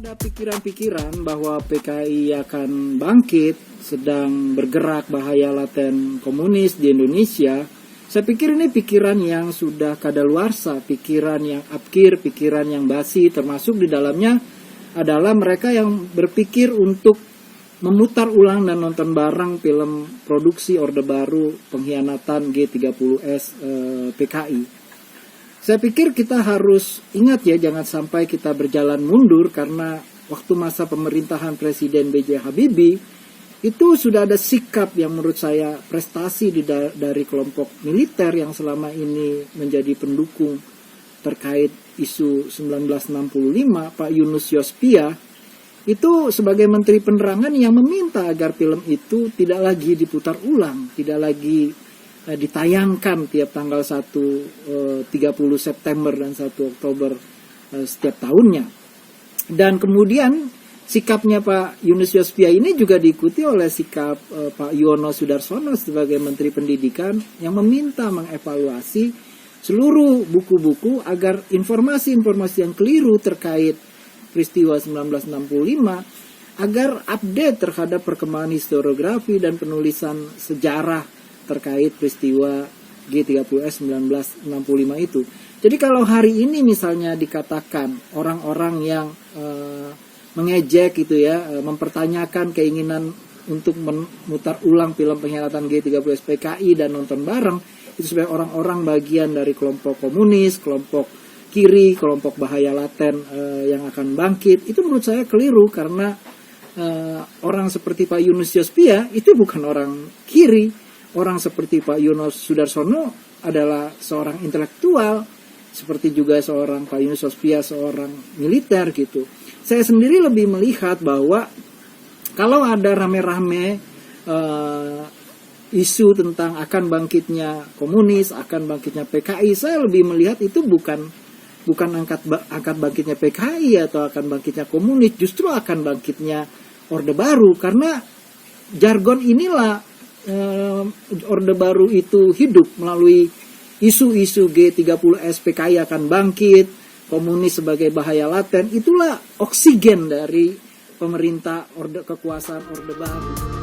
ada pikiran-pikiran bahwa PKI akan bangkit, sedang bergerak bahaya laten komunis di Indonesia, saya pikir ini pikiran yang sudah kadaluarsa, pikiran yang abkir, pikiran yang basi, termasuk di dalamnya adalah mereka yang berpikir untuk memutar ulang dan nonton bareng film produksi Orde Baru pengkhianatan G30S PKI. Saya pikir kita harus ingat ya, jangan sampai kita berjalan mundur, karena waktu masa pemerintahan Presiden B.J. Habibie itu sudah ada sikap yang menurut saya prestasi dari kelompok militer yang selama ini menjadi pendukung terkait isu 1965, Pak Yunus Yospia, itu sebagai Menteri Penerangan yang meminta agar film itu tidak lagi diputar ulang, tidak lagi ditayangkan tiap tanggal 30 September dan 1 Oktober setiap tahunnya. Dan kemudian sikapnya Pak Yunus Yospia ini juga diikuti oleh sikap Pak Yono Sudarsono sebagai Menteri Pendidikan yang meminta mengevaluasi seluruh buku-buku agar informasi-informasi yang keliru terkait peristiwa 1965 agar update terhadap perkembangan historiografi dan penulisan sejarah terkait peristiwa G30S 1965 itu. Jadi kalau hari ini misalnya dikatakan orang-orang yang mengejek gitu ya, mempertanyakan keinginan untuk memutar ulang film pengkhianatan G30S PKI dan nonton bareng, itu sebagai orang-orang bagian dari kelompok komunis, kelompok kiri, kelompok bahaya laten yang akan bangkit, itu menurut saya keliru, karena orang seperti Pak Yunus Yospia itu bukan orang kiri. Orang seperti Pak Yono Sudarsono adalah seorang intelektual, seperti juga seorang Pak Yunus Yospia seorang militer gitu. Saya sendiri lebih melihat bahwa kalau ada rame-rame isu tentang akan bangkitnya komunis, akan bangkitnya PKI, saya lebih melihat itu bukan angkat bangkitnya PKI atau akan bangkitnya komunis, justru akan bangkitnya Orde Baru, karena jargon inilah Orde Baru itu hidup melalui isu-isu G30S PKI akan bangkit, komunis sebagai bahaya laten. Itulah oksigen dari pemerintah kekuasaan Orde Baru.